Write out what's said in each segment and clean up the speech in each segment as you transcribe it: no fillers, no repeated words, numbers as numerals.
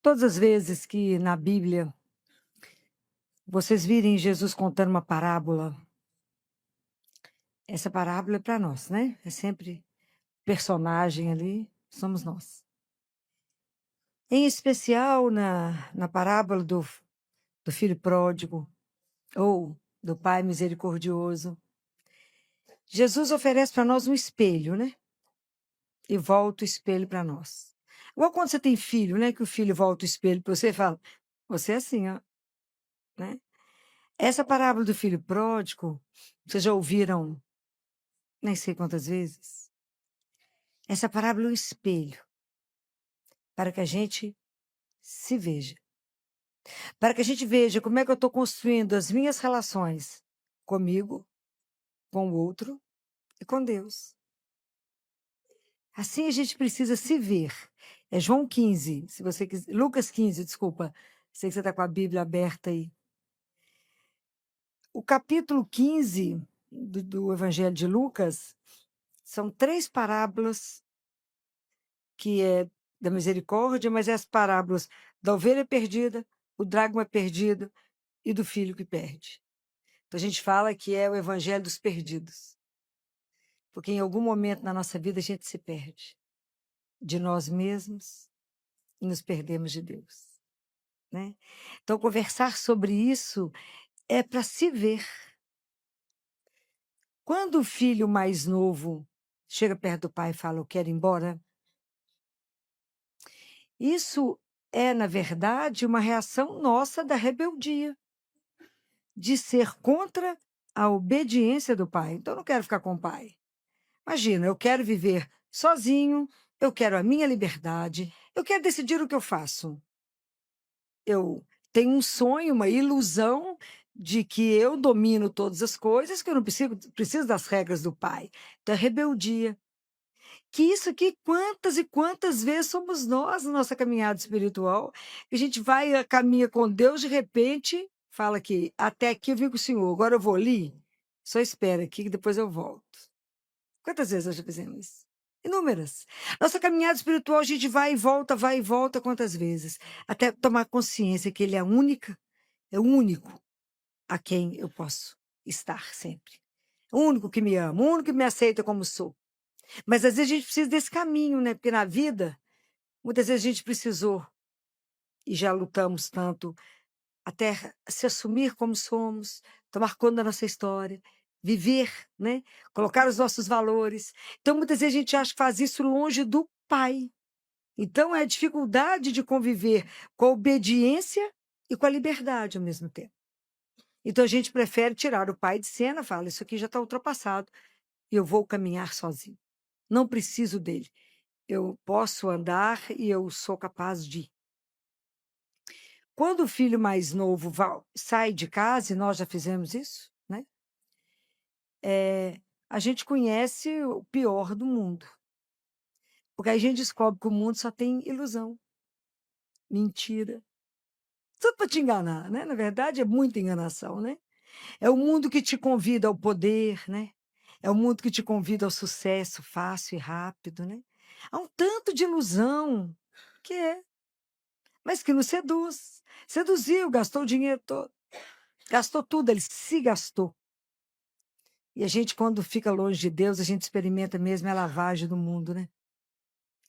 Todas as vezes que na Bíblia vocês virem Jesus contando uma parábola, essa parábola é para nós, né? É sempre personagem ali, somos nós. Em especial na parábola do filho pródigo ou do pai misericordioso, Jesus oferece para nós um espelho, né? E volta o espelho para nós. Igual quando você tem filho, né? Que o filho volta o espelho para você e fala, você é assim, ó, né? Essa parábola do filho pródigo, vocês já ouviram nem sei quantas vezes? Essa parábola é um espelho para que a gente se veja. Para que a gente veja como é que eu estou construindo as minhas relações comigo, com o outro e com Deus. Assim a gente precisa se ver. É João 15, se você quiser, Lucas 15, desculpa. Sei que você está com a Bíblia aberta aí. O capítulo 15 do Evangelho de Lucas são 3 parábolas que é da misericórdia, mas é as parábolas da ovelha perdida, o dracma perdido e do filho que perde. Então a gente fala que é o evangelho dos perdidos. Porque em algum momento na nossa vida a gente se perde de nós mesmos e nos perdemos de Deus, né? Então conversar sobre isso é para se ver. Quando o filho mais novo chega perto do pai e fala, eu quero ir embora, isso é, na verdade, uma reação nossa da rebeldia, de ser contra a obediência do pai. Então, eu não quero ficar com o pai. Imagina, eu quero viver sozinho, eu quero a minha liberdade, eu quero decidir o que eu faço. Eu tenho um sonho, uma ilusão de que eu domino todas as coisas, que eu não preciso das regras do pai. Então, é rebeldia. Que isso aqui, quantas e quantas vezes somos nós na nossa caminhada espiritual, que a gente vai, caminha com Deus, de repente, fala que até aqui eu vim com o Senhor, agora eu vou ali, só espera aqui que depois eu volto. Quantas vezes nós já fizemos isso? Inúmeras. Nossa caminhada espiritual, a gente vai e volta quantas vezes? Até tomar consciência que Ele é a única, é o único a quem eu posso estar sempre. O único que me ama, o único que me aceita como sou. Mas às vezes a gente precisa desse caminho, né? Porque na vida, muitas vezes a gente precisou, e já lutamos tanto, até se assumir como somos, tomar conta da nossa história, viver, né? Colocar os nossos valores. Então, muitas vezes a gente acha que faz isso longe do Pai. Então, é a dificuldade de conviver com a obediência e com a liberdade ao mesmo tempo. Então, a gente prefere tirar o Pai de cena, fala, isso aqui já está ultrapassado, e eu vou caminhar sozinho. Não preciso dele. Eu posso andar e eu sou capaz de. Quando o filho mais novo sai de casa, e nós já fizemos isso, né? A gente conhece o pior do mundo. Porque aí a gente descobre que o mundo só tem ilusão, mentira. Tudo para te enganar, né? Na verdade, é muita enganação, né? É o mundo que te convida ao poder, né? É o mundo que te convida ao sucesso fácil e rápido, né? Há um tanto de ilusão que é, mas que nos seduz. Seduziu, gastou o dinheiro todo. Gastou tudo, ele se gastou. E a gente, quando fica longe de Deus, a gente experimenta mesmo a lavagem do mundo, né?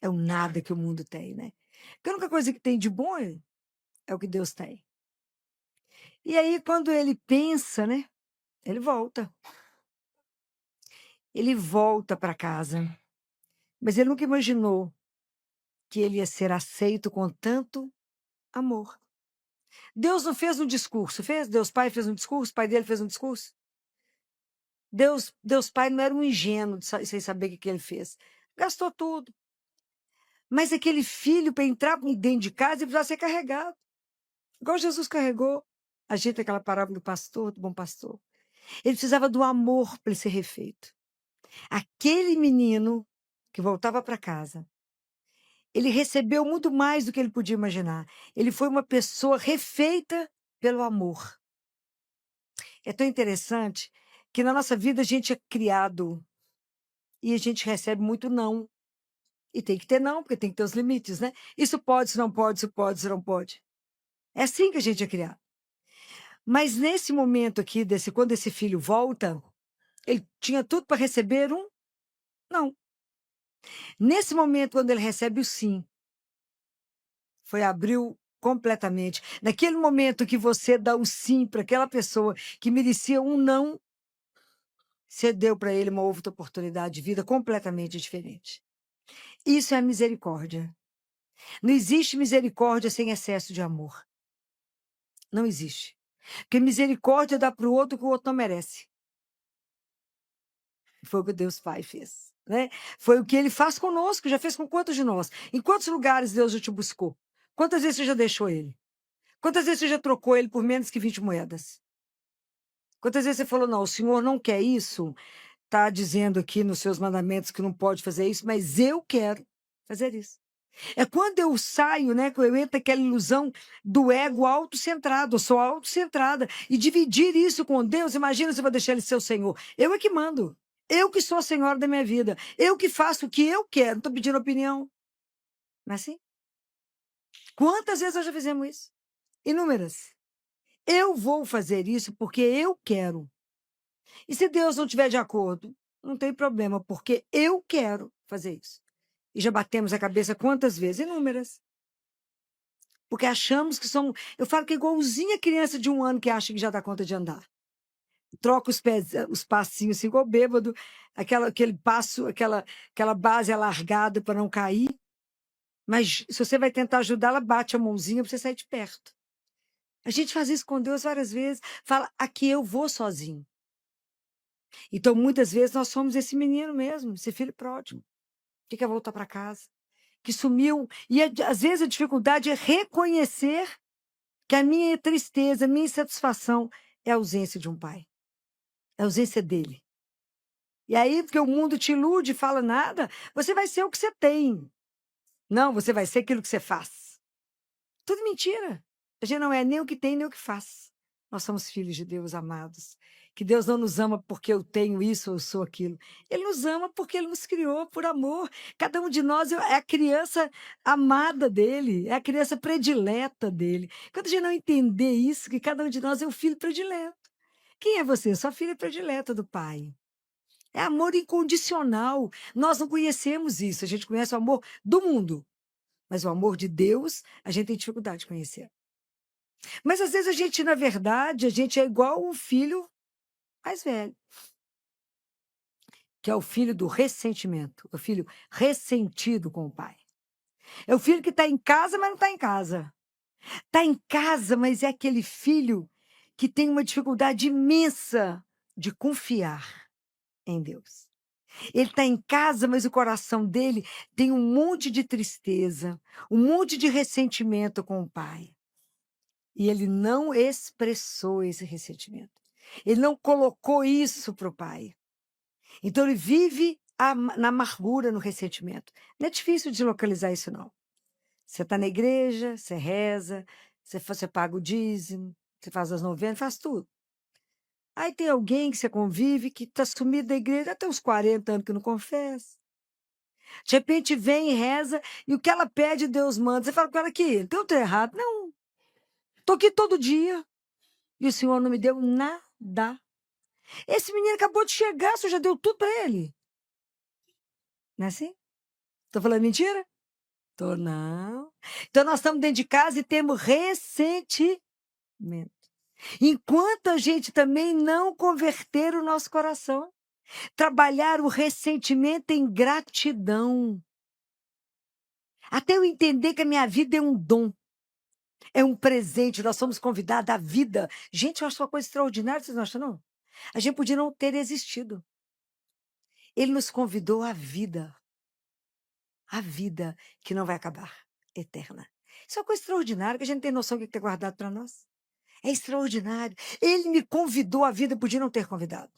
É o nada que o mundo tem, né? Porque a única coisa que tem de bom é o que Deus tem. E aí, quando ele pensa, né? Ele volta. Ele volta para casa. Mas ele nunca imaginou que ele ia ser aceito com tanto amor. Deus não fez um discurso, fez? Deus Pai fez um discurso, o pai dele fez um discurso. Deus Pai não era um ingênuo sem saber o que ele fez. Gastou tudo. Mas aquele filho, para entrar dentro de casa, ele precisava ser carregado. Igual Jesus carregou a gente, aquela parábola do pastor, do bom pastor. Ele precisava do amor para ele ser refeito. Aquele menino que voltava para casa, ele recebeu muito mais do que ele podia imaginar. Ele foi uma pessoa refeita pelo amor. É tão interessante que na nossa vida a gente é criado e a gente recebe muito não. e tem que ter não, porque tem que ter os limites, né? Isso pode, isso não pode, isso pode, isso não pode. É assim que a gente é criado. Mas nesse momento aqui, quando esse filho volta, ele tinha tudo para receber um não. Nesse momento, quando ele recebe o sim, abriu completamente. Naquele momento que você dá o sim para aquela pessoa que merecia um não, você deu para ele uma outra oportunidade de vida completamente diferente. Isso é a misericórdia. Não existe misericórdia sem excesso de amor. Não existe. Porque misericórdia dá para o outro que o outro não merece. Foi o que Deus Pai fez. Né? Foi o que ele faz conosco, já fez com quantos de nós? Em quantos lugares Deus já te buscou? Quantas vezes você já deixou ele? Quantas vezes você já trocou ele por menos que 20 moedas? Quantas vezes você falou, não, o Senhor não quer isso, está dizendo aqui nos seus mandamentos que não pode fazer isso, mas eu quero fazer isso. É quando eu saio, né, que eu entro naquela ilusão do ego autocentrado, eu sou autocentrada, e dividir isso com Deus, imagina se eu vou deixar ele ser o Senhor. Eu é que mando. Eu que sou a senhora da minha vida. Eu que faço o que eu quero, não estou pedindo opinião. Não é assim? Quantas vezes nós já fizemos isso? Inúmeras. Eu vou fazer isso porque eu quero. E se Deus não estiver de acordo, não tem problema, porque eu quero fazer isso. E já batemos a cabeça quantas vezes? Inúmeras. Porque achamos que somos. Eu falo que é igualzinha criança de 1 ano que acha que já dá conta de andar. Troca os pés, os passinhos assim, igual bêbado, aquele passo, aquela base alargada para não cair. Mas se você vai tentar ajudar, ela bate a mãozinha para você sair de perto. A gente faz isso com Deus várias vezes. Fala, aqui eu vou sozinho. Então, muitas vezes, nós somos esse menino mesmo, esse filho pródigo, que quer voltar para casa, que sumiu. E, às vezes, a dificuldade é reconhecer que a minha tristeza, a minha insatisfação é a ausência de um pai, é a ausência dele. E aí, porque o mundo te ilude e fala nada, você vai ser o que você tem. Não, você vai ser aquilo que você faz. Tudo mentira. A gente não é nem o que tem, nem o que faz. Nós somos filhos de Deus amados. Que Deus não nos ama porque eu tenho isso ou eu sou aquilo. Ele nos ama porque ele nos criou por amor. Cada um de nós é a criança amada dele, é a criança predileta dele. Quando a gente não entender isso, que cada um de nós é o filho predileto. Quem é você? Sua filha predileta do pai. É amor incondicional. Nós não conhecemos isso. A gente conhece o amor do mundo. Mas o amor de Deus, a gente tem dificuldade de conhecer. Mas às vezes a gente, na verdade, a gente é igual o filho mais velho, que é o filho do ressentimento, o filho ressentido com o pai. É o filho que está em casa, mas não está em casa. Está em casa, mas é aquele filho que tem uma dificuldade imensa de confiar em Deus. Ele está em casa, mas o coração dele tem um monte de tristeza, um monte de ressentimento com o pai. E ele não expressou esse ressentimento. Ele não colocou isso para o pai. Então ele vive na amargura, no ressentimento. Não é difícil de localizar isso, não. Você está na igreja, você reza, você paga o dízimo, você faz as novenas, faz tudo. Aí tem alguém que você convive que está sumido da igreja até uns 40 anos que não confessa. De repente vem e reza, e o que ela pede, Deus manda. Você fala com ela aqui, então eu estou errado. Não, estou aqui todo dia. E o senhor não me deu nada. Esse menino acabou de chegar, o senhor já deu tudo para ele. Não é assim? Estou falando mentira? Tô não. Então nós estamos dentro de casa e temos ressentimento. Enquanto a gente também não converter o nosso coração, trabalhar o ressentimento em gratidão. Até eu entender que a minha vida é um dom, é um presente, nós somos convidados à vida. Gente, eu acho uma coisa extraordinária, vocês não acham, não? A gente podia não ter existido. Ele nos convidou à vida. A vida que não vai acabar, eterna. Isso é uma coisa extraordinária, que a gente não tem noção do que tem guardado para nós. É extraordinário. Ele me convidou à vida, podia não ter convidado.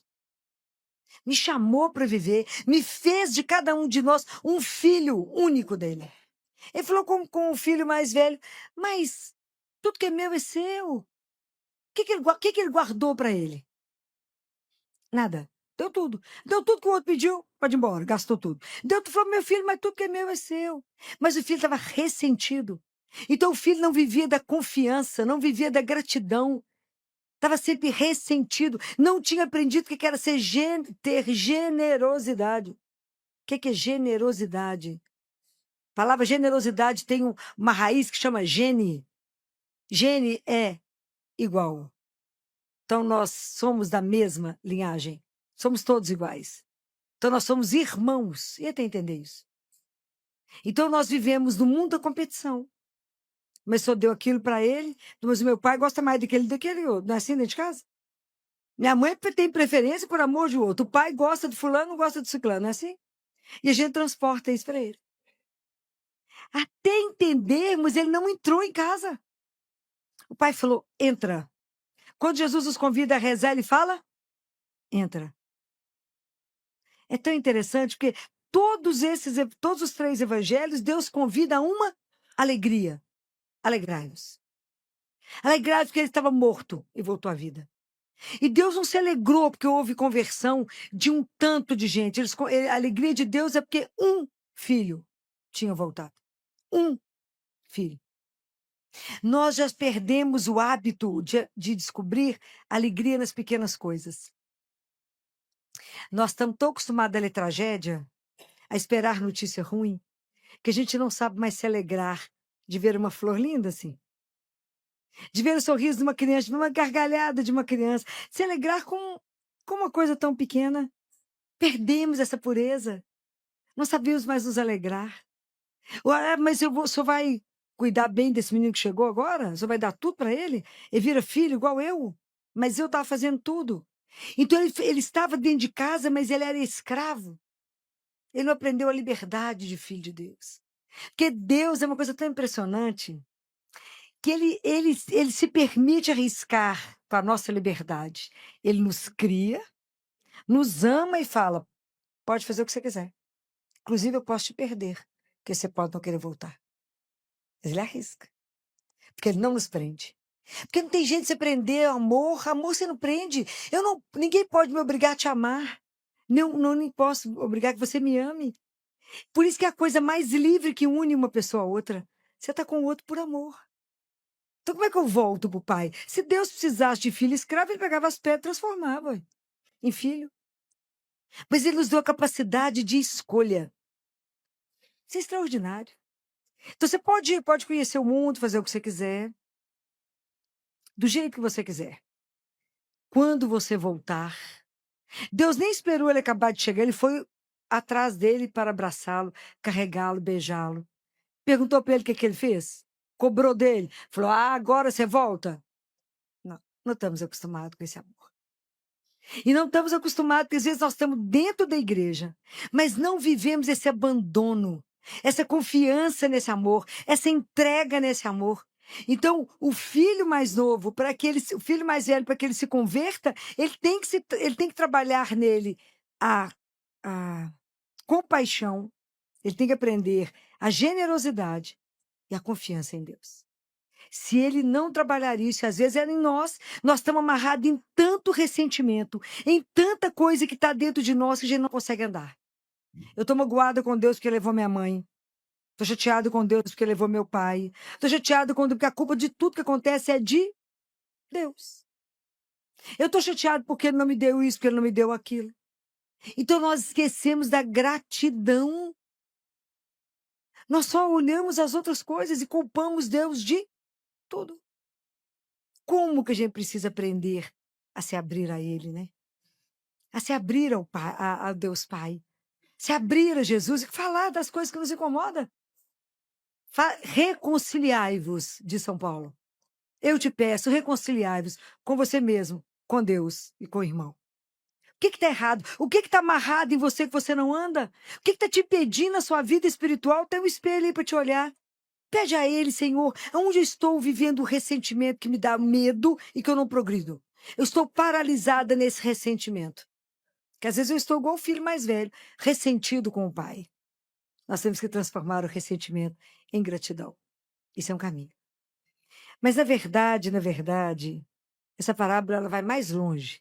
Me chamou para viver, me fez de cada um de nós um filho único dele. Ele falou com o filho mais velho, mas tudo que é meu é seu. O que ele guardou para ele? Nada. Deu tudo. Deu tudo que o outro pediu, pode ir embora, gastou tudo. Deu, tu falou, meu filho, mas tudo que é meu é seu. Mas o filho estava ressentido. Então o filho não vivia da confiança, não vivia da gratidão. Estava sempre ressentido, não tinha aprendido o que era ter generosidade. O que é generosidade? A palavra generosidade tem uma raiz que chama gene. Gene é igual. Então nós somos da mesma linhagem. Somos todos iguais. Então nós somos irmãos. E até entender isso. Então nós vivemos no mundo da competição. Mas só deu aquilo para ele, mas o meu pai gosta mais daquele outro. Não é assim dentro de casa? Minha mãe tem preferência por amor de outro. O pai gosta de fulano, não gosta de ciclano, não é assim? E a gente transporta isso para ele. Até entendermos, ele não entrou em casa. O pai falou, entra. Quando Jesus nos convida a rezar, ele fala, entra. É tão interessante, porque todos os 3 evangelhos, Deus convida a uma alegria. Alegrai-vos. Alegrai-vos porque ele estava morto e voltou à vida. E Deus não se alegrou porque houve conversão de um tanto de gente. A alegria de Deus é porque um filho tinha voltado. Um filho. Nós já perdemos o hábito de descobrir alegria nas pequenas coisas. Nós estamos tão acostumados a ler tragédia, a esperar notícia ruim, que a gente não sabe mais se alegrar de ver uma flor linda assim. De ver o sorriso de uma criança, de ver uma gargalhada de uma criança. Se alegrar com uma coisa tão pequena. Perdemos essa pureza. Não sabemos mais nos alegrar. Mas o senhor vai cuidar bem desse menino que chegou agora? O senhor vai dar tudo para ele? Ele vira filho igual eu? Mas eu estava fazendo tudo. Então ele estava dentro de casa, mas ele era escravo. Ele não aprendeu a liberdade de filho de Deus. Porque Deus é uma coisa tão impressionante que ele se permite arriscar para a nossa liberdade. Ele nos cria, nos ama e fala, pode fazer o que você quiser. Inclusive, eu posso te perder, porque você pode não querer voltar. Mas ele arrisca, porque ele não nos prende. Porque não tem jeito de você prender amor. Amor você não prende. Ninguém pode me obrigar a te amar. Não, nem posso obrigar que você me ame. Por isso que é a coisa mais livre que une uma pessoa a outra. Você está com o outro por amor. Então como é que eu volto pro pai? Se Deus precisasse de filho escravo, ele pegava as pedras e transformava em filho. Mas ele nos deu a capacidade de escolha. Isso é extraordinário. Então você pode conhecer o mundo, fazer o que você quiser, do jeito que você quiser. Quando você voltar, Deus nem esperou ele acabar de chegar, ele foi atrás dele para abraçá-lo, carregá-lo, beijá-lo. Perguntou para ele o que ele fez? Cobrou dele. Falou, agora você volta? Não estamos acostumados com esse amor. E não estamos acostumados, porque às vezes nós estamos dentro da igreja, mas não vivemos esse abandono, essa confiança nesse amor, essa entrega nesse amor. Então, o filho mais novo, o filho mais velho, para que ele se converta, ele tem que trabalhar nele a compaixão, ele tem que aprender a generosidade e a confiança em Deus. Se ele não trabalhar isso, às vezes é em nós estamos amarrados em tanto ressentimento, em tanta coisa que está dentro de nós que a gente não consegue andar. Eu estou magoada com Deus porque levou minha mãe. Estou chateado com Deus porque levou meu pai. Estou chateado com Deus porque a culpa de tudo que acontece é de Deus. Eu estou chateado porque ele não me deu isso, porque ele não me deu aquilo. Então nós esquecemos da gratidão. Nós só olhamos as outras coisas e culpamos Deus de tudo. Como que a gente precisa aprender a se abrir a Ele, né? A se abrir ao Pai, a Deus Pai. Se abrir a Jesus e falar das coisas que nos incomodam. Reconciliai-vos, diz São Paulo. Eu te peço, reconciliai-vos com você mesmo, com Deus e com o irmão. O que está errado? O que está amarrado em você que você não anda? O que está te impedindo na sua vida espiritual? Tem um espelho aí para te olhar. Pede a Ele, Senhor, onde eu estou vivendo o ressentimento que me dá medo e que eu não progrido? Eu estou paralisada nesse ressentimento. Que às vezes eu estou igual o filho mais velho, ressentido com o pai. Nós temos que transformar o ressentimento em gratidão. Isso é um caminho. Mas na verdade, essa parábola ela vai mais longe.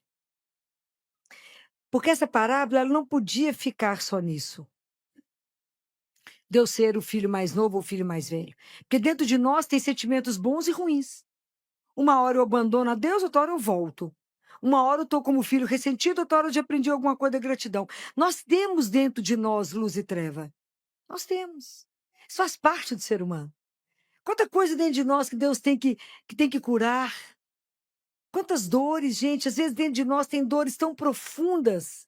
Porque essa parábola ela não podia ficar só nisso. De eu ser o filho mais novo ou o filho mais velho. Porque dentro de nós tem sentimentos bons e ruins. Uma hora eu abandono a Deus, outra hora eu volto. Uma hora eu estou como filho ressentido, outra hora eu já aprendi alguma coisa da gratidão. Nós temos dentro de nós luz e treva. Nós temos. Isso faz parte do ser humano. Quanta coisa dentro de nós que Deus tem que curar. Quantas dores, gente. Às vezes dentro de nós tem dores tão profundas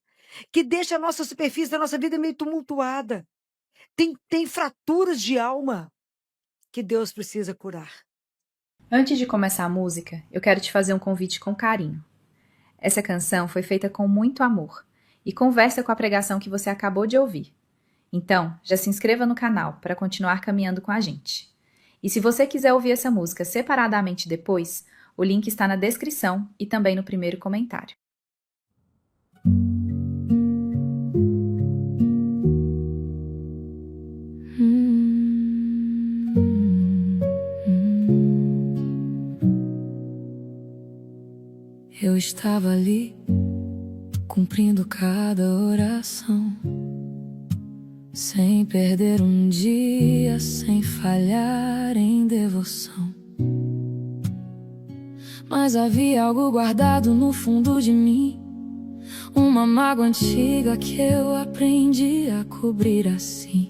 que deixa a nossa superfície da nossa vida meio tumultuada. Tem fraturas de alma que Deus precisa curar. Antes de começar a música, eu quero te fazer um convite com carinho. Essa canção foi feita com muito amor e conversa com a pregação que você acabou de ouvir. Então, já se inscreva no canal para continuar caminhando com a gente. E se você quiser ouvir essa música separadamente depois, o link está na descrição e também no primeiro comentário. Eu estava ali, cumprindo cada oração, sem perder um dia, sem falhar em devoção. Mas havia algo guardado no fundo de mim, uma mágoa antiga que eu aprendi a cobrir assim.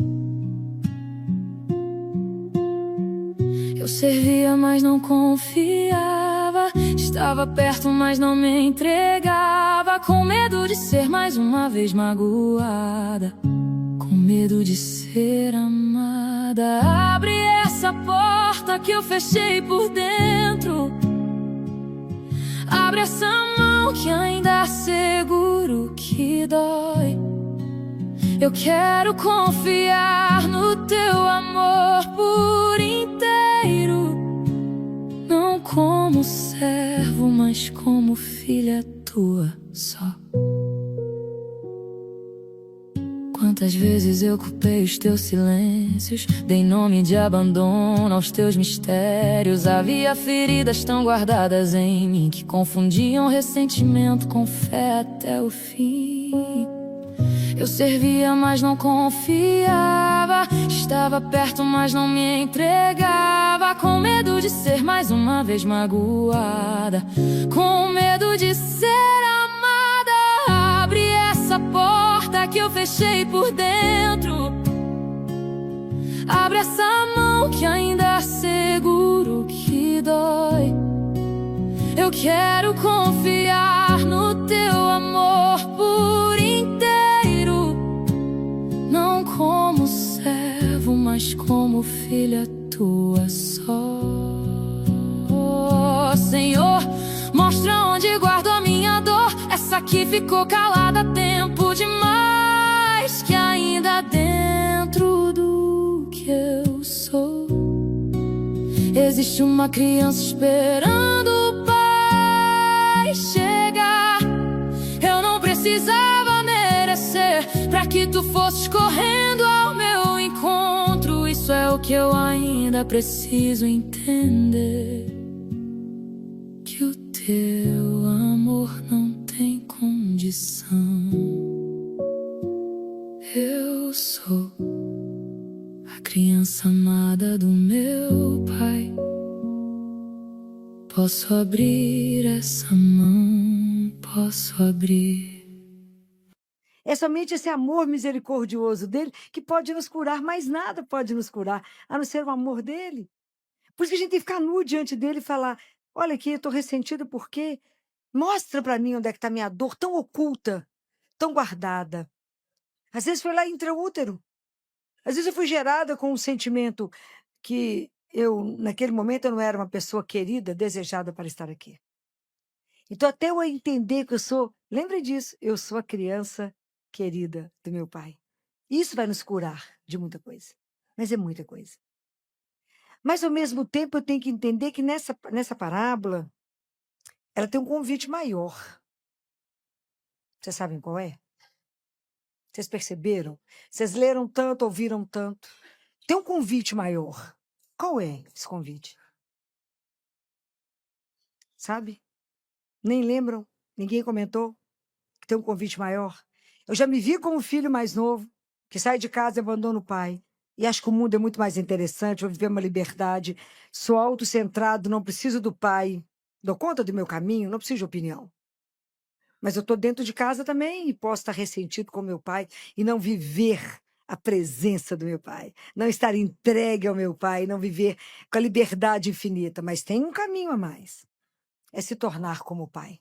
Eu servia, mas não confiava, estava perto, mas não me entregava, com medo de ser mais uma vez magoada, com medo de ser amada. Abre essa porta que eu fechei por dentro, abre essa mão que ainda seguro que dói. Eu quero confiar no teu amor por inteiro, não como servo, mas como filha tua só. Quantas vezes eu culpei os teus silêncios, dei nome de abandono aos teus mistérios. Havia feridas tão guardadas em mim que confundiam ressentimento com fé até o fim. Eu servia, mas não confiava, estava perto, mas não me entregava, com medo de ser mais uma vez magoada, com medo de ser amada. Abre essa porta que eu fechei por dentro, abre essa mão que ainda seguro que dói. Eu quero confiar no teu amor por inteiro, não como servo, mas como filha tua só. Senhor, mostra onde guardo a minha dor, essa que ficou calada há tempo demais, que ainda dentro do que eu sou existe uma criança esperando o pai chegar. Eu não precisava merecer pra que tu fosses correndo ao meu encontro. Isso é o que eu ainda preciso entender, que o teu amor não tem condição. Eu sou a criança amada do meu pai. Posso abrir essa mão, posso abrir. É somente esse amor misericordioso dele que pode nos curar, mais nada pode nos curar, a não ser o amor dele. Por isso que a gente tem que ficar nu diante dele e falar: olha aqui, eu estou ressentido porque mostra para mim onde é que está minha dor tão oculta, tão guardada. Às vezes foi lá intraútero. Às vezes eu fui gerada com um sentimento que naquele momento, eu não era uma pessoa querida, desejada para estar aqui. Então, até eu entender que lembre disso, eu sou a criança querida do meu pai. Isso vai nos curar de muita coisa, mas é muita coisa. Mas, ao mesmo tempo, eu tenho que entender que nessa parábola, ela tem um convite maior. Vocês sabem qual é? Vocês perceberam? Vocês leram tanto, ouviram tanto. Tem um convite maior. Qual é esse convite? Sabe? Nem lembram? Ninguém comentou? que tem um convite maior. Eu já me vi como filho mais novo, que sai de casa e abandona o pai. E acho que o mundo é muito mais interessante, vou viver uma liberdade. Sou autocentrado, não preciso do pai. Dou conta do meu caminho, não preciso de opinião. Mas eu estou dentro de casa também e posso estar ressentido com meu pai e não viver a presença do meu pai. Não estar entregue ao meu pai, não viver com a liberdade infinita. Mas tem um caminho a mais. É se tornar como o pai.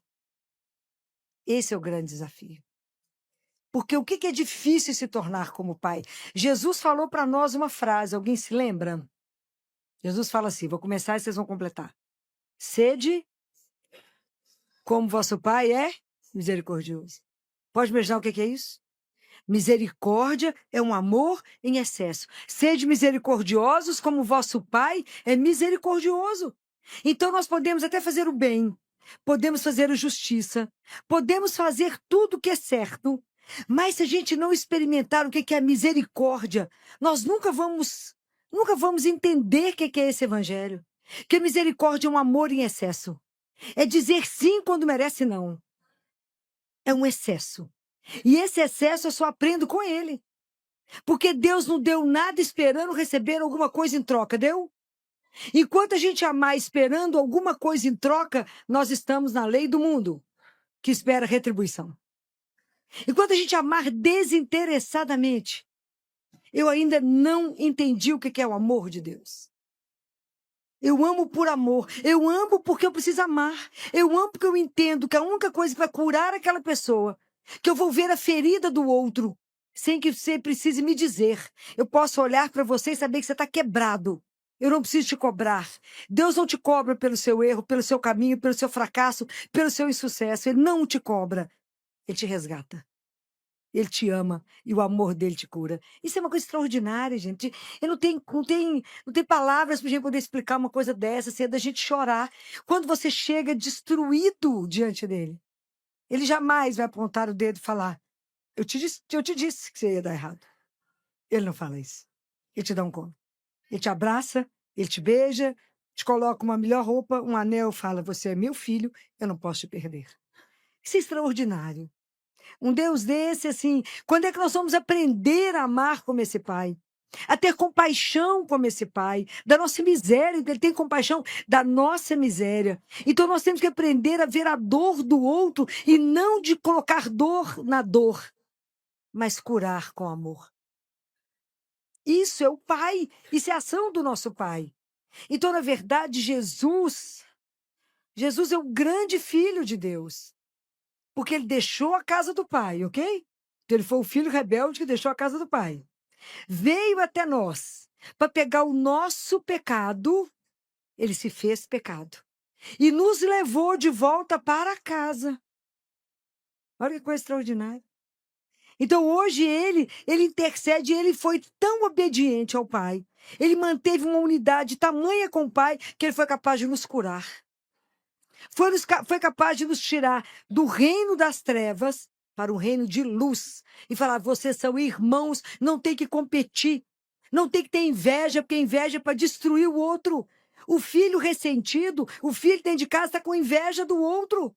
Esse é o grande desafio. Porque o que é difícil se tornar como o pai? Jesus falou para nós uma frase, alguém se lembra? Jesus fala assim, vou começar e vocês vão completar. Sede como vosso pai é misericordioso. Pode imaginar o que é isso? Misericórdia é um amor em excesso. Sede misericordiosos como vosso pai é misericordioso. Então nós podemos até fazer o bem, podemos fazer a justiça, podemos fazer tudo o que é certo, mas se a gente não experimentar o que é a misericórdia, nós nunca vamos entender o que é esse evangelho. Que a misericórdia é um amor em excesso. É dizer sim quando merece não. É um excesso. E esse excesso eu só aprendo com ele. Porque Deus não deu nada esperando receber alguma coisa em troca, deu? Enquanto a gente amar esperando alguma coisa em troca, nós estamos na lei do mundo, que espera retribuição. Enquanto a gente amar desinteressadamente, eu ainda não entendi o que é o amor de Deus. Eu amo por amor. Eu amo porque eu preciso amar. Eu amo porque eu entendo que a única coisa que vai curar aquela pessoa, que eu vou ver a ferida do outro, sem que você precise me dizer. Eu posso olhar para você e saber que você está quebrado. Eu não preciso te cobrar. Deus não te cobra pelo seu erro, pelo seu caminho, pelo seu fracasso, pelo seu insucesso. Ele não te cobra. Ele te resgata. Ele te ama e o amor dele te cura. Isso é uma coisa extraordinária, gente. Eu não tem palavras para a gente poder explicar uma coisa dessa, assim, é da gente chorar. Quando você chega destruído diante dele, ele jamais vai apontar o dedo e falar: eu te disse que você ia dar errado. Ele não fala isso. Ele te dá um colo. Ele te abraça, ele te beija, te coloca uma melhor roupa, um anel, fala: você é meu filho, eu não posso te perder. Isso é extraordinário. Um Deus desse, assim, quando é que nós vamos aprender a amar como esse pai? A ter compaixão como esse pai, da nossa miséria, ele tem compaixão da nossa miséria. Então nós temos que aprender a ver a dor do outro e não de colocar dor na dor, mas curar com amor. Isso é o pai, isso é a ação do nosso pai. Então, na verdade, Jesus é o grande filho de Deus. Porque ele deixou a casa do pai, ok? Então ele foi o filho rebelde que deixou a casa do pai. Veio até nós para pegar o nosso pecado, ele se fez pecado. E nos levou de volta para casa. Olha que coisa extraordinária. Então hoje ele intercede, ele foi tão obediente ao pai. Ele manteve uma unidade tamanha com o pai que ele foi capaz de nos curar. Foi capaz de nos tirar do reino das trevas para o reino de luz. E falar: vocês são irmãos, não tem que competir. Não tem que ter inveja, porque inveja é para destruir o outro. O filho ressentido, o filho dentro de casa está com inveja do outro.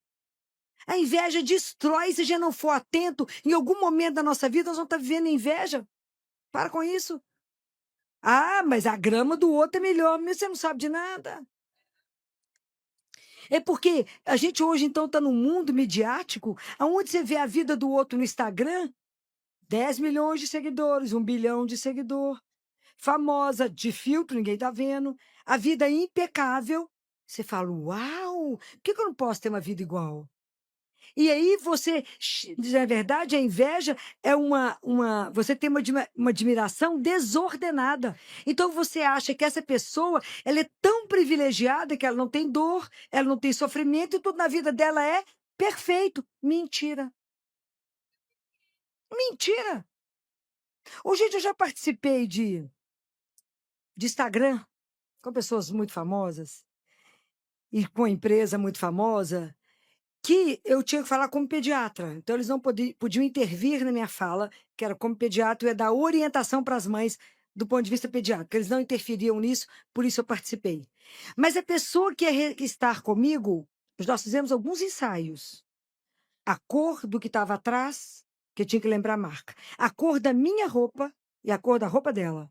A inveja destrói, se a gente não for atento. Em algum momento da nossa vida, nós vamos estar vivendo inveja. Para com isso. Ah, mas a grama do outro é melhor, mas você não sabe de nada. É porque a gente hoje, então, está num mundo midiático, onde você vê a vida do outro no Instagram, 10 milhões de seguidores, 1 bilhão de seguidor, famosa, de filtro, ninguém está vendo, a vida impecável. Você fala: uau, por que eu não posso ter uma vida igual? E aí na verdade, a inveja é você tem uma admiração desordenada. Então você acha que essa pessoa, ela é tão privilegiada que ela não tem dor, ela não tem sofrimento e tudo na vida dela é perfeito. Mentira. Mentira. Ô, gente, eu já participei de Instagram com pessoas muito famosas e com empresa muito famosa, que eu tinha que falar como pediatra. Então, eles não podiam intervir na minha fala, que era como pediatra, eu ia dar orientação para as mães do ponto de vista pediátrico. Eles não interferiam nisso, por isso eu participei. Mas a pessoa que ia estar comigo, nós fizemos alguns ensaios. a cor do que estava atrás, que eu tinha que lembrar a marca, a cor da minha roupa e a cor da roupa dela.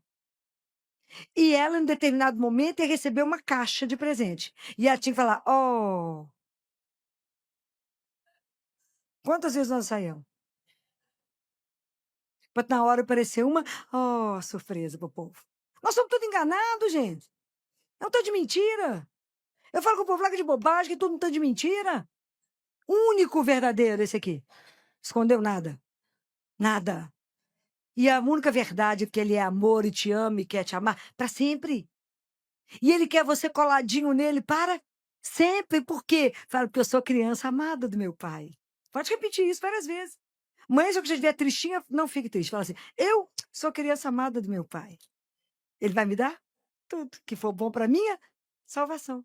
E ela, em determinado momento, ia receber uma caixa de presente. E ela tinha que falar, oh, quantas vezes nós saímos? Para na hora aparecer uma, oh, surpresa pro povo. Nós somos todos enganados, gente. É um tanto de mentira. Eu falo com o povo lá que é de bobagem, que tudo um tanto de mentira. Único verdadeiro esse aqui. Escondeu nada. Nada. E a única verdade é que ele é amor e te ama e quer te amar para sempre. E ele quer você coladinho nele para sempre. Por quê? Fala, porque eu sou criança amada do meu pai. Pode repetir isso várias vezes. Mãe, se você estiver tristinha, não fique triste. Fala assim, eu sou criança amada do meu pai. Ele vai me dar tudo que for bom para minha salvação.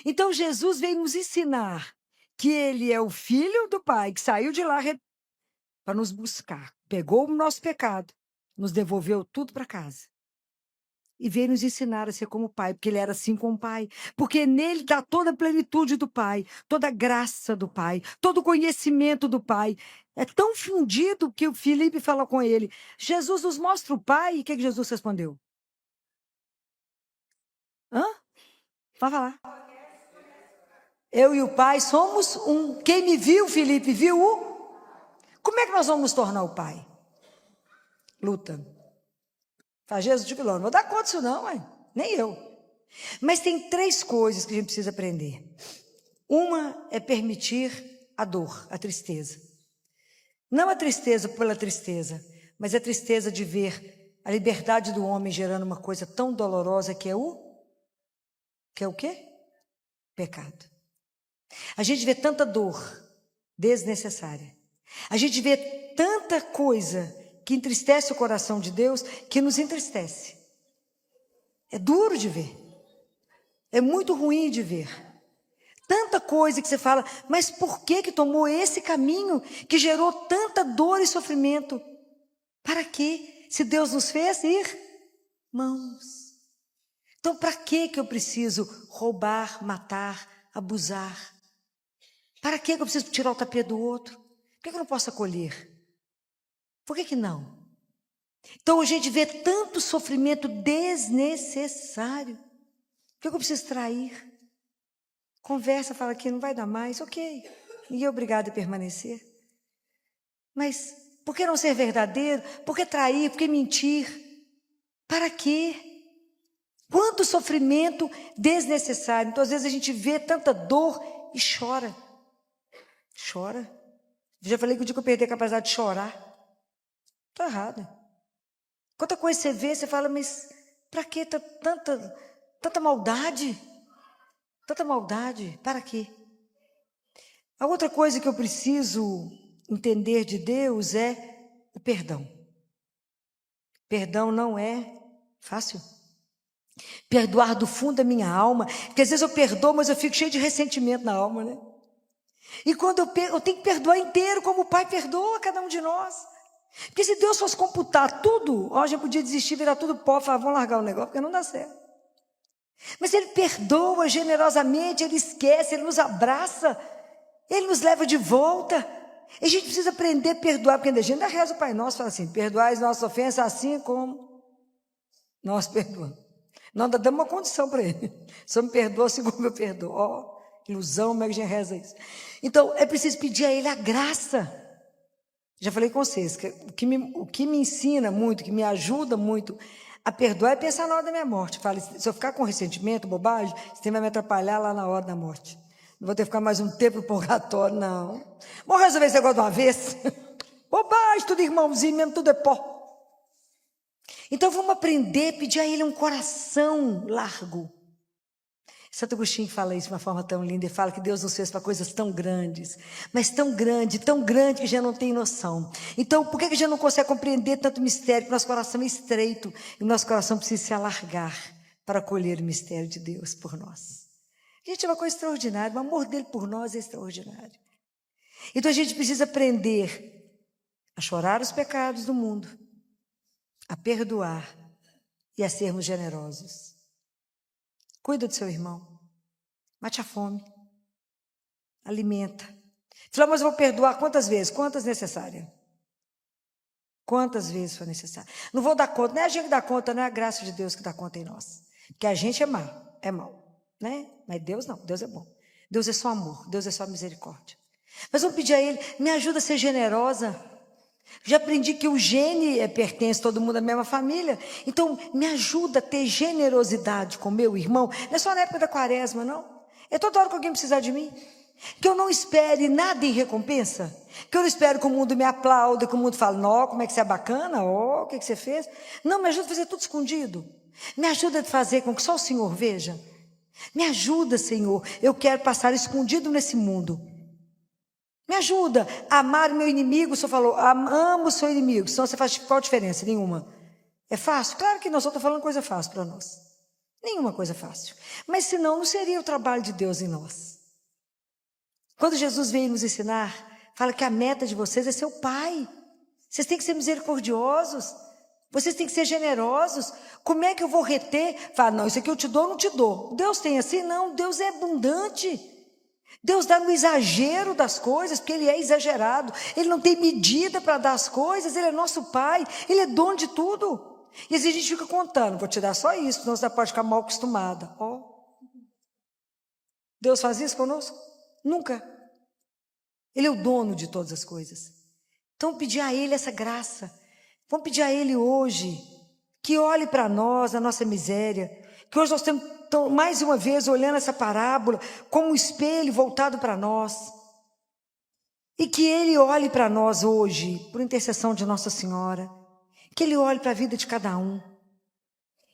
Então, Jesus veio nos ensinar que ele é o filho do pai, que saiu de lá para nos buscar. Pegou o nosso pecado, nos devolveu tudo para casa. E veio nos ensinar a ser como o pai, porque ele era assim com o pai. Porque nele está toda a plenitude do pai, toda a graça do pai, todo o conhecimento do pai. É tão fundido que o Filipe falou com ele, Jesus nos mostra o pai. E o que Jesus respondeu? Hã? Pode falar. Eu e o pai somos um. Quem me viu, Filipe, viu o... Como é que nós vamos nos tornar o pai? Luta. Faz Jesus de vilão. Não vou dar conta disso não, mãe. Nem eu. Mas tem 3 coisas que a gente precisa aprender. Uma é permitir a dor, a tristeza. Não a tristeza pela tristeza, mas a tristeza de ver a liberdade do homem gerando uma coisa tão dolorosa que é o... Que é o quê? Pecado. A gente vê tanta dor desnecessária. A gente vê tanta coisa que entristece o coração de Deus, que nos entristece. É duro de ver. É muito ruim de ver. Tanta coisa que você fala, mas por que tomou esse caminho que gerou tanta dor e sofrimento? Para quê? Se Deus nos fez irmãos. Então, para que eu preciso roubar, matar, abusar? Para que eu preciso tirar o tapete do outro? Por que eu não posso acolher? Por que não? Então, a gente vê tanto sofrimento desnecessário. Por que eu preciso trair? Conversa, fala que não vai dar mais, ok. Ninguém é obrigado a permanecer. Mas por que não ser verdadeiro? Por que trair? Por que mentir? Para quê? Quanto sofrimento desnecessário. Então, às vezes, a gente vê tanta dor e chora. Chora. Já falei que o dia que eu perder a capacidade de chorar. Estou errada. Quanta coisa você vê, você fala, mas para que tanta maldade? Tanta maldade, para quê? A outra coisa que eu preciso entender de Deus é o perdão. Perdão não é fácil. Perdoar do fundo da minha alma, porque às vezes eu perdoo, mas eu fico cheio de ressentimento na alma, né? E quando eu tenho que perdoar inteiro, como o Pai perdoa cada um de nós. Porque se Deus fosse computar tudo, ó, a gente podia desistir, virar tudo pó, falar, vamos largar o negócio, porque não dá certo. Mas Ele perdoa generosamente, Ele esquece, Ele nos abraça, Ele nos leva de volta. E a gente precisa aprender a perdoar, porque a gente ainda reza o Pai Nosso, fala assim, perdoai as nossas ofensas assim como nós perdoamos. Nós ainda damos uma condição para Ele. Só me perdoa assim como eu perdoo. Ó, ilusão, como é que a gente reza isso? Então, é preciso pedir a Ele a graça. Já falei com vocês, que o que me ensina muito, que me ajuda muito a perdoar é pensar na hora da minha morte. Fala, se eu ficar com ressentimento, bobagem, você vai me atrapalhar lá na hora da morte. Não vou ter que ficar mais um tempo no purgatório, não. Vamos resolver esse negócio de uma vez? Bobagem, tudo irmãozinho mesmo, tudo é pó. Então vamos aprender a pedir a Ele um coração largo. Santo Agostinho fala isso de uma forma tão linda, ele fala que Deus nos fez para coisas tão grandes, mas tão grande que já não tem noção. Então, por que a gente não consegue compreender tanto mistério? Porque o nosso coração é estreito e o nosso coração precisa se alargar para acolher o mistério de Deus por nós. Gente, é uma coisa extraordinária, o amor dele por nós é extraordinário. Então a gente precisa aprender a chorar os pecados do mundo, a perdoar e a sermos generosos. Cuida do seu irmão. Mate a fome. Alimenta. Falou, mas eu vou perdoar quantas vezes? Quantas necessárias? Quantas vezes for necessário. Não vou dar conta, não é a gente que dá conta, não é a graça de Deus que dá conta em nós. Porque a gente é mal, né? Mas Deus não, Deus é bom. Deus é só amor, Deus é só misericórdia. Mas vamos pedir a Ele, me ajuda a ser generosa. Já aprendi que o gene pertence todo mundo à mesma família. Então, me ajuda a ter generosidade com meu irmão. Não é só na época da quaresma, não. É toda hora que alguém precisar de mim. Que eu não espere nada em recompensa. Que eu não espero que o mundo me aplaude, que o mundo fale, não, como é que você é bacana, o que você fez? Não, me ajuda a fazer tudo escondido. Me ajuda a fazer com que só o Senhor veja. Me ajuda, Senhor, eu quero passar escondido nesse mundo. Me ajuda a amar o meu inimigo. O Senhor falou, amo o seu inimigo, senão você faz qual diferença? Nenhuma. É fácil? Claro que não, só estou falando coisa fácil para nós. Nenhuma coisa fácil. Mas senão não seria o trabalho de Deus em nós. Quando Jesus veio nos ensinar, fala que a meta de vocês é ser o Pai. Vocês têm que ser misericordiosos. Vocês têm que ser generosos. Como é que eu vou reter? Fala, não, isso aqui eu te dou, não te dou. Deus tem assim? Não, Deus é abundante. Deus dá no exagero das coisas, porque Ele é exagerado. Ele não tem medida para dar as coisas, Ele é nosso Pai, Ele é dono de tudo. E às vezes a gente fica contando, vou te dar só isso, senão você pode ficar mal acostumada. Deus faz isso conosco? Nunca. Ele é o dono de todas as coisas. Então, pedir a Ele essa graça. Vamos pedir a Ele hoje que olhe para nós, a nossa miséria. Que hoje nós estamos, mais uma vez, olhando essa parábola como um espelho voltado para nós. E que Ele olhe para nós hoje, por intercessão de Nossa Senhora. Que Ele olhe para a vida de cada um.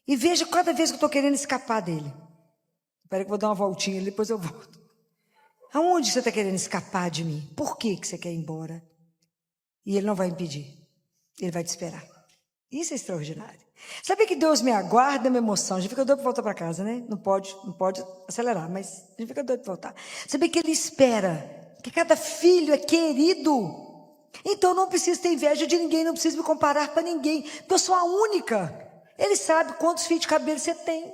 E veja cada vez que eu estou querendo escapar dEle. Espera que eu vou dar uma voltinha ali, depois eu volto. Aonde você está querendo escapar de mim? Por que você quer ir embora? E Ele não vai impedir. Ele vai te esperar. Isso é extraordinário. Sabe que Deus me aguarda, minha emoção. A gente fica doido para voltar para casa, né? Não pode acelerar, mas a gente fica doido para voltar. Sabe que Ele espera, que cada filho é querido. Então não preciso ter inveja de ninguém, não preciso me comparar para ninguém, porque eu sou a única. Ele sabe quantos fios de cabelo você tem.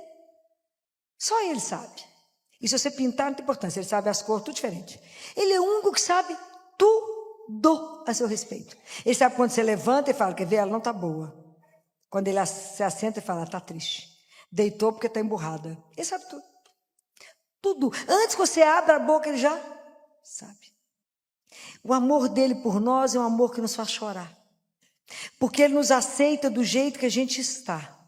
Só Ele sabe. E se você pintar, não tem importância, Ele sabe as cores, tudo diferente. Ele é o único que sabe tudo a seu respeito. Ele sabe quando você levanta e fala, quer ver, ela não está boa. Quando ele se assenta e fala, está triste. Deitou porque está emburrada. Ele sabe tudo. Tudo. Antes que você abra a boca, Ele já sabe. O amor dEle por nós é um amor que nos faz chorar. Porque Ele nos aceita do jeito que a gente está.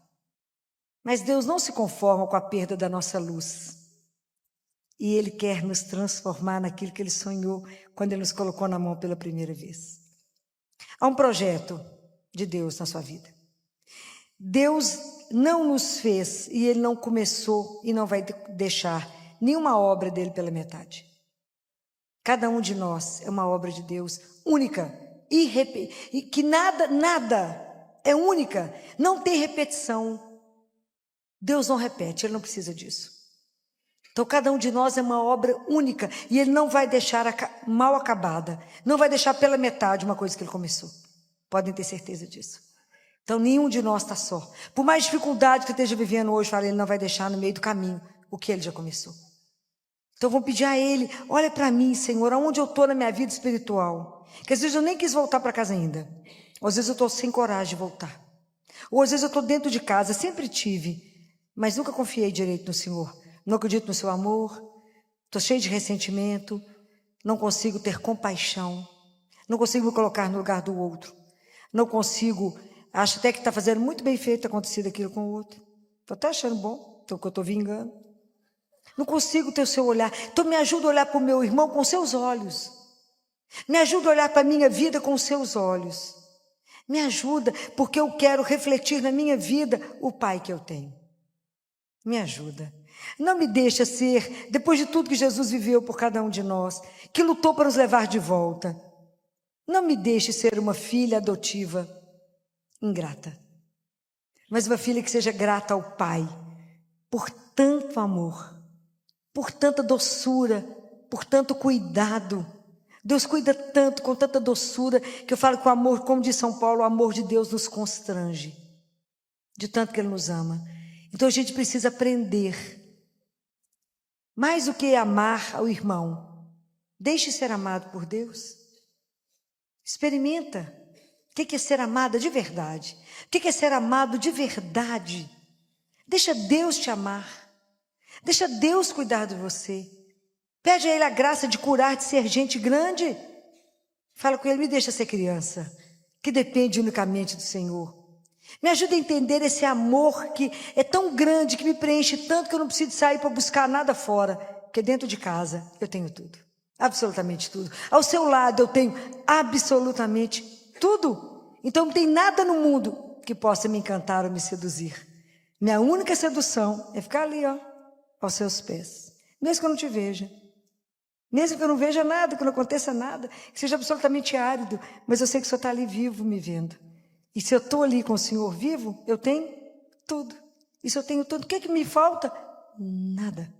Mas Deus não se conforma com a perda da nossa luz. E Ele quer nos transformar naquilo que Ele sonhou quando Ele nos colocou na mão pela primeira vez. Há um projeto de Deus na sua vida. Deus não nos fez e Ele não começou e não vai deixar nenhuma obra dEle pela metade. Cada um de nós é uma obra de Deus única, e que nada é única, não tem repetição. Deus não repete, Ele não precisa disso. Então, cada um de nós é uma obra única e Ele não vai deixar mal acabada, não vai deixar pela metade uma coisa que Ele começou. Podem ter certeza disso. Então, nenhum de nós está só. Por mais dificuldade que eu esteja vivendo hoje, Ele não vai deixar no meio do caminho o que Ele já começou. Então, vou pedir a Ele, olha para mim, Senhor, aonde eu estou na minha vida espiritual. Que às vezes eu nem quis voltar para casa ainda. Ou às vezes eu estou sem coragem de voltar. Ou às vezes eu estou dentro de casa, sempre tive, mas nunca confiei direito no Senhor. Não acredito no seu amor, estou cheio de ressentimento, não consigo ter compaixão, não consigo me colocar no lugar do outro, não consigo, acho até que está fazendo muito bem feito acontecido aquilo com o outro. Estou até achando bom, porque eu estou vingando. Não consigo ter o seu olhar. Então me ajuda a olhar para o meu irmão com seus olhos. Me ajuda a olhar para a minha vida com os seus olhos. Me ajuda, porque eu quero refletir na minha vida o Pai que eu tenho. Me ajuda. Não me deixa ser, depois de tudo que Jesus viveu por cada um de nós, que lutou para nos levar de volta, não me deixe ser uma filha adotiva ingrata, mas uma filha que seja grata ao Pai, por tanto amor, por tanta doçura, por tanto cuidado. Deus cuida tanto, com tanta doçura, que eu falo que o amor, como diz São Paulo, o amor de Deus nos constrange, de tanto que Ele nos ama. Então a gente precisa aprender, mais do que amar ao irmão, Deixe ser amado por Deus. Experimenta. O que é ser amada de verdade? O que é ser amado de verdade? Deixa Deus te amar. Deixa Deus cuidar de você. Pede a Ele a graça de curar, de ser gente grande. Fala com Ele, me deixa ser criança, que depende unicamente do Senhor. Me ajuda a entender esse amor que é tão grande, que me preenche tanto que eu não preciso sair para buscar nada fora, porque dentro de casa eu tenho tudo, absolutamente tudo. Ao seu lado eu tenho absolutamente tudo. Então não tem nada no mundo que possa me encantar ou me seduzir. Minha única sedução é ficar ali, ó, aos seus pés, mesmo que eu não te veja. Mesmo que eu não veja nada, que não aconteça nada, que seja absolutamente árido, mas eu sei que o Senhor está ali vivo me vendo. E se eu estou ali com o Senhor vivo, eu tenho tudo. E se eu tenho tudo, o que é que me falta? Nada.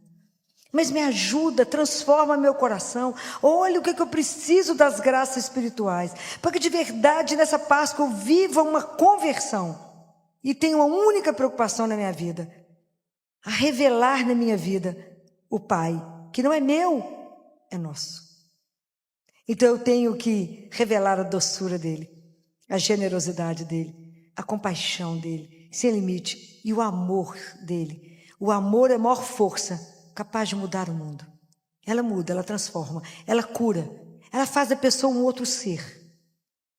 Mas me ajuda, transforma meu coração. Olha o que é que eu preciso das graças espirituais. Para que de verdade nessa Páscoa eu viva uma conversão. E tenha uma única preocupação na minha vida. A revelar na minha vida o Pai, que não é meu, é nosso. Então eu tenho que revelar a doçura dele, a generosidade dele, a compaixão dele, sem limite, e o amor dele. O amor é a maior força capaz de mudar o mundo. Ela muda, ela transforma, ela cura, ela faz da pessoa um outro ser.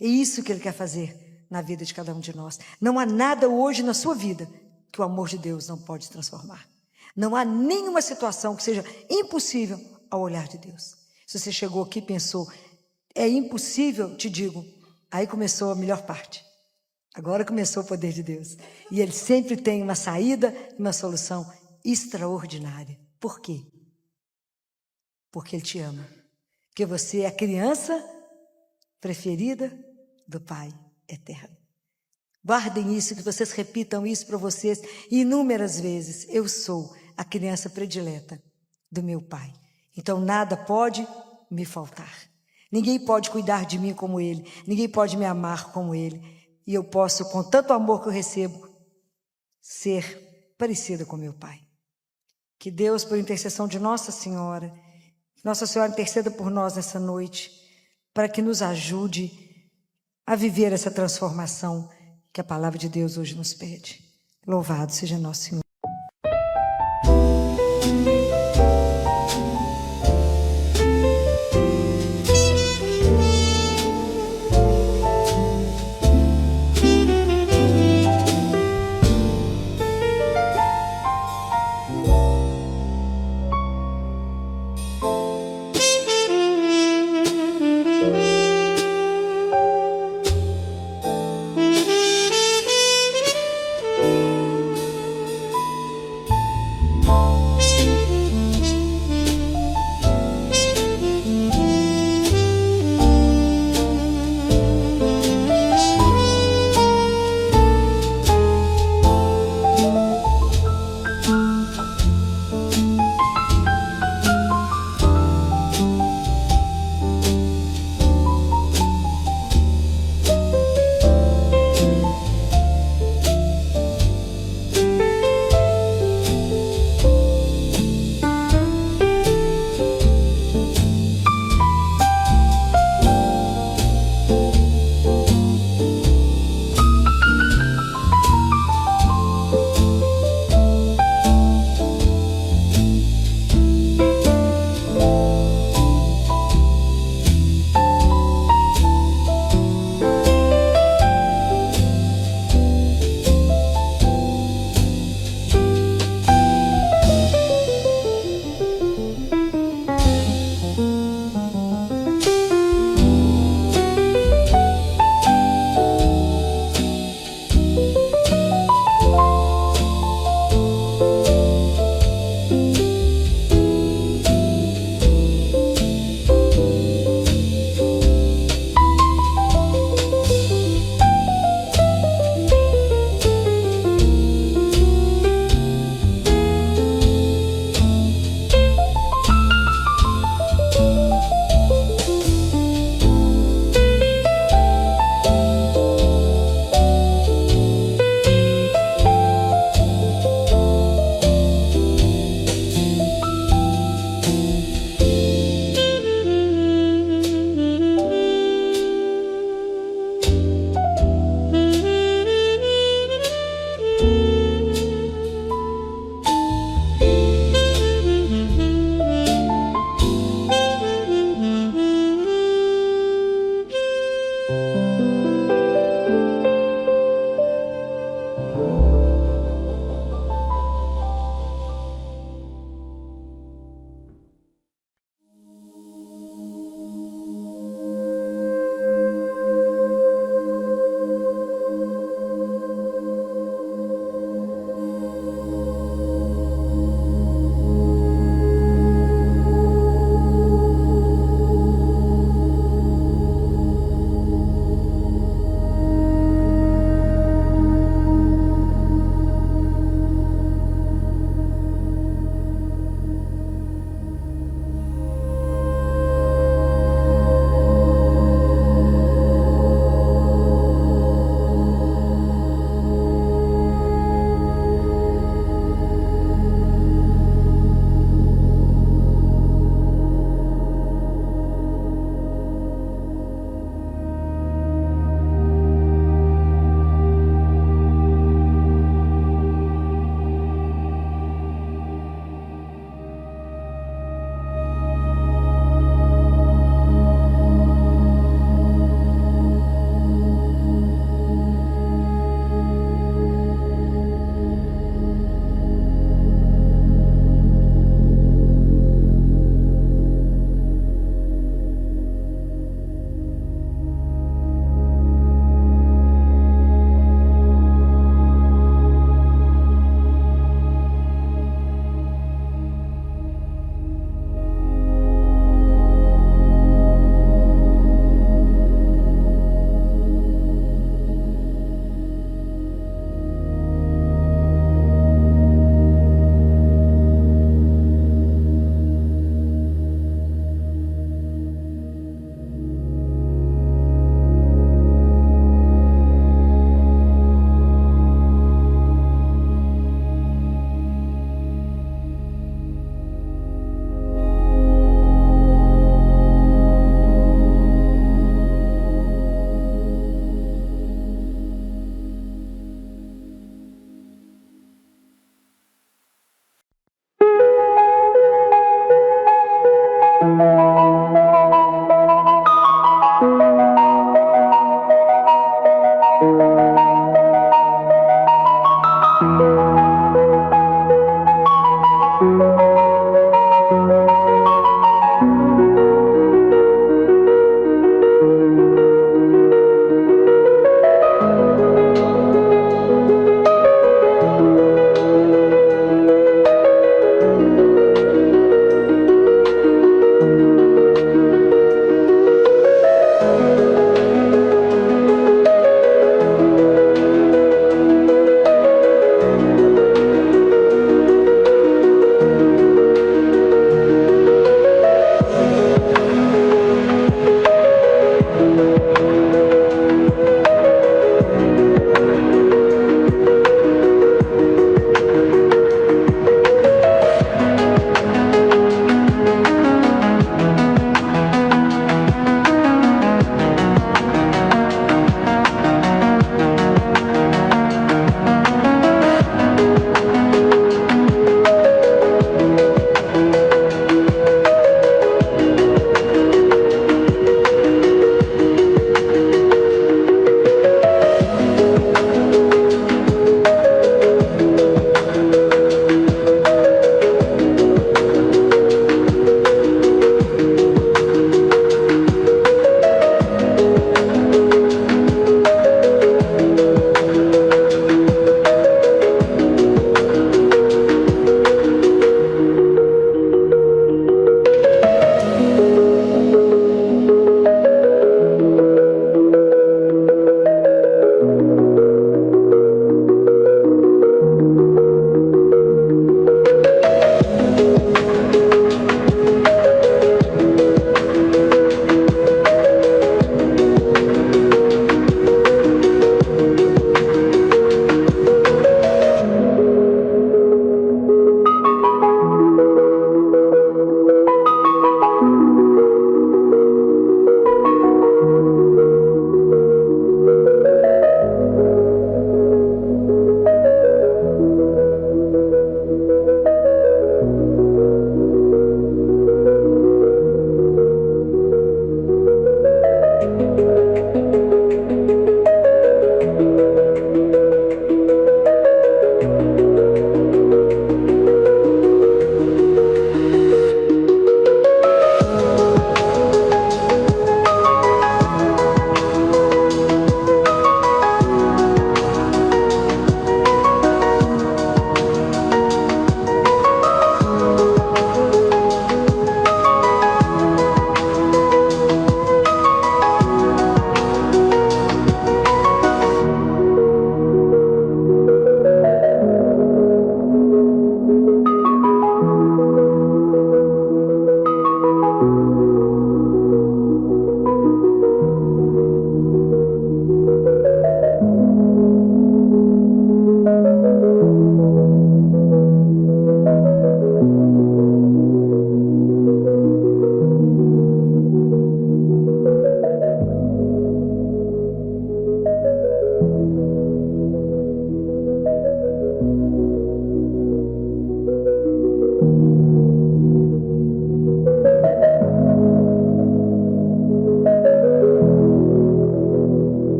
É isso que ele quer fazer na vida de cada um de nós. Não há nada hoje na sua vida que o amor de Deus não pode transformar. Não há nenhuma situação que seja impossível ao olhar de Deus. Se você chegou aqui e pensou, é impossível, te digo, aí começou a melhor parte. Agora começou o poder de Deus. E Ele sempre tem uma saída e uma solução extraordinária. Por quê? Porque Ele te ama. Porque você é a criança preferida do Pai eterno. Guardem isso, que vocês repitam isso para vocês inúmeras vezes. Eu sou a criança predileta do meu Pai. Então nada pode me faltar. Ninguém pode cuidar de mim como Ele. Ninguém pode me amar como Ele. E eu posso, com tanto amor que eu recebo, ser parecida com meu Pai. Que Deus, por intercessão de Nossa Senhora interceda por nós nessa noite, para que nos ajude a viver essa transformação que a palavra de Deus hoje nos pede. Louvado seja nosso Senhor.